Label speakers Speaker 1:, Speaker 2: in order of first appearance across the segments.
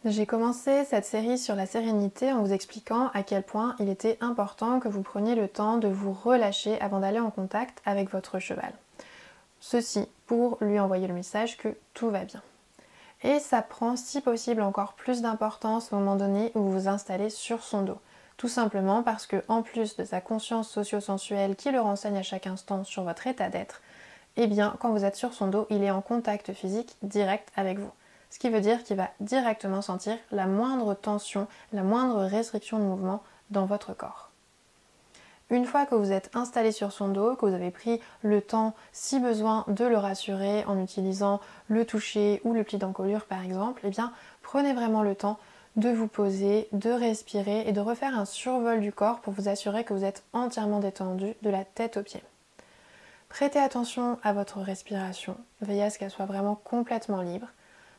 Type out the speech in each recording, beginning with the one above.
Speaker 1: J'ai commencé cette série sur la sérénité en vous expliquant à quel point il était important que vous preniez le temps de vous relâcher avant d'aller en contact avec votre cheval. Ceci pour lui envoyer le message que tout va bien. Et ça prend si possible encore plus d'importance au moment donné où vous vous installez sur son dos. Tout simplement parce que, en plus de sa conscience socio-sensuelle qui le renseigne à chaque instant sur votre état d'être, eh bien, quand vous êtes sur son dos, il est en contact physique direct avec vous. Ce qui veut dire qu'il va directement sentir la moindre tension, la moindre restriction de mouvement dans votre corps. Une fois que vous êtes installé sur son dos, que vous avez pris le temps, si besoin, de le rassurer en utilisant le toucher ou le pli d'encolure par exemple, eh bien, prenez vraiment le temps de vous poser, de respirer et de refaire un survol du corps pour vous assurer que vous êtes entièrement détendu de la tête aux pieds. Prêtez attention à votre respiration, veillez à ce qu'elle soit vraiment complètement libre.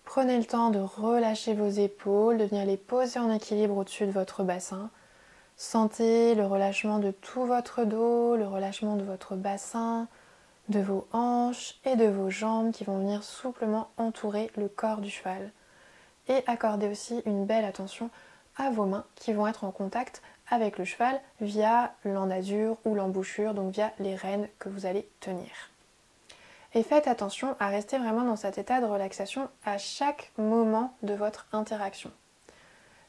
Speaker 1: Prenez le temps de relâcher vos épaules, de venir les poser en équilibre au-dessus de votre bassin. Sentez le relâchement de tout votre dos, le relâchement de votre bassin, de vos hanches et de vos jambes qui vont venir souplement entourer le corps du cheval. Et accordez aussi une belle attention à vos mains qui vont être en contact avec le cheval via l'enhadure ou l'embouchure, donc via les rênes que vous allez tenir. Et faites attention à rester vraiment dans cet état de relaxation à chaque moment de votre interaction.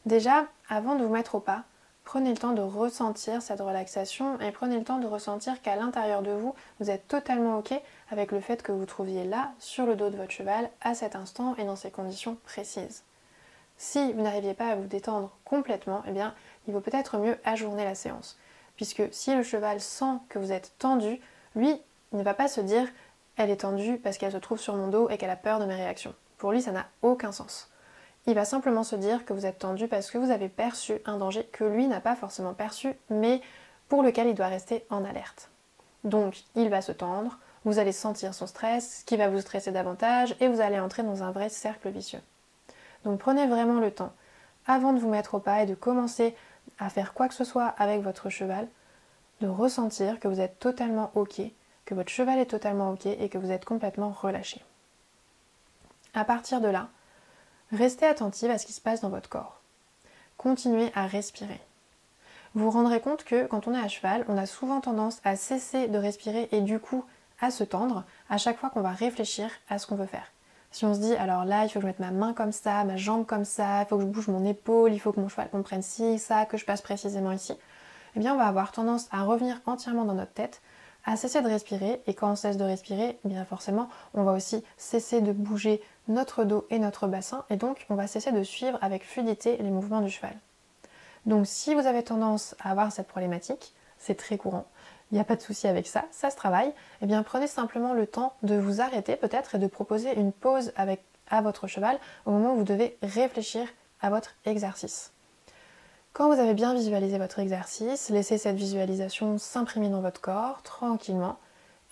Speaker 1: Déjà, avant de vous mettre au pas, prenez le temps de ressentir cette relaxation et prenez le temps de ressentir qu'à l'intérieur de vous, vous êtes totalement OK avec le fait que vous vous trouviez là, sur le dos de votre cheval, à cet instant et dans ces conditions précises. Si vous n'arriviez pas à vous détendre complètement, eh bien, il vaut peut-être mieux ajourner la séance. Puisque si le cheval sent que vous êtes tendu, lui, il ne va pas se dire « elle est tendue parce qu'elle se trouve sur mon dos et qu'elle a peur de mes réactions ». Pour lui, ça n'a aucun sens. Il va simplement se dire que vous êtes tendu parce que vous avez perçu un danger que lui n'a pas forcément perçu, mais pour lequel il doit rester en alerte. Donc, il va se tendre, vous allez sentir son stress, ce qui va vous stresser davantage, et vous allez entrer dans un vrai cercle vicieux. Donc prenez vraiment le temps, avant de vous mettre au pas et de commencer à faire quoi que ce soit avec votre cheval, de ressentir que vous êtes totalement OK, que votre cheval est totalement OK et que vous êtes complètement relâché. À partir de là, restez attentive à ce qui se passe dans votre corps. Continuez à respirer. Vous vous rendrez compte que quand on est à cheval, on a souvent tendance à cesser de respirer et du coup à se tendre à chaque fois qu'on va réfléchir à ce qu'on veut faire. Si on se dit, alors là, il faut que je mette ma main comme ça, ma jambe comme ça, il faut que je bouge mon épaule, il faut que mon cheval comprenne ci, ça, que je passe précisément ici, eh bien on va avoir tendance à revenir entièrement dans notre tête, à cesser de respirer, et quand on cesse de respirer, eh bien forcément, on va aussi cesser de bouger notre dos et notre bassin, et donc on va cesser de suivre avec fluidité les mouvements du cheval. Donc si vous avez tendance à avoir cette problématique, c'est très courant, il n'y a pas de souci avec ça, ça se travaille, eh bien prenez simplement le temps de vous arrêter peut-être et de proposer une pause à votre cheval au moment où vous devez réfléchir à votre exercice. Quand vous avez bien visualisé votre exercice, laissez cette visualisation s'imprimer dans votre corps tranquillement.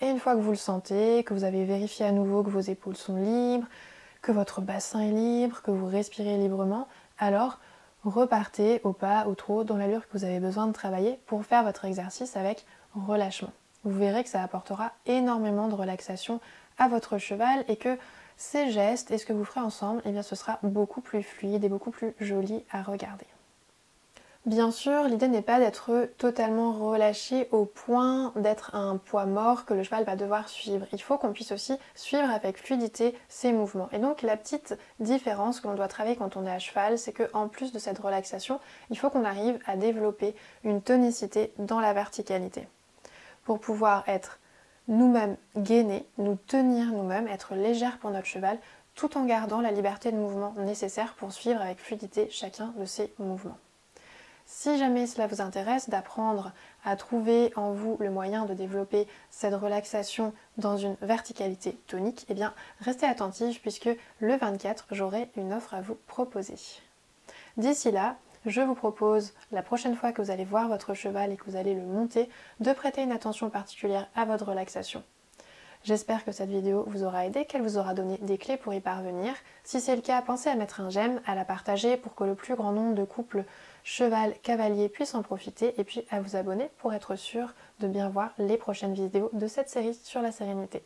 Speaker 1: Et une fois que vous le sentez, que vous avez vérifié à nouveau que vos épaules sont libres, que votre bassin est libre, que vous respirez librement, alors repartez au pas, au trot, dans l'allure que vous avez besoin de travailler pour faire votre exercice avec relâchement. Vous verrez que ça apportera énormément de relaxation à votre cheval et que ces gestes et ce que vous ferez ensemble, eh bien, ce sera beaucoup plus fluide et beaucoup plus joli à regarder. Bien sûr, l'idée n'est pas d'être totalement relâché au point d'être un poids mort que le cheval va devoir suivre. Il faut qu'on puisse aussi suivre avec fluidité ses mouvements. Et donc la petite différence que l'on doit travailler quand on est à cheval, c'est qu'en plus de cette relaxation, il faut qu'on arrive à développer une tonicité dans la verticalité. Pour pouvoir être nous-mêmes gainés, nous tenir nous-mêmes, être légère pour notre cheval, tout en gardant la liberté de mouvement nécessaire pour suivre avec fluidité chacun de ces mouvements. Si jamais cela vous intéresse d'apprendre à trouver en vous le moyen de développer cette relaxation dans une verticalité tonique, eh bien restez attentifs puisque le 24, j'aurai une offre à vous proposer. D'ici là, je vous propose, la prochaine fois que vous allez voir votre cheval et que vous allez le monter, de prêter une attention particulière à votre relaxation. J'espère que cette vidéo vous aura aidé, qu'elle vous aura donné des clés pour y parvenir. Si c'est le cas, pensez à mettre un j'aime, à la partager pour que le plus grand nombre de couples cheval-cavalier puissent en profiter et puis à vous abonner pour être sûr de bien voir les prochaines vidéos de cette série sur la sérénité.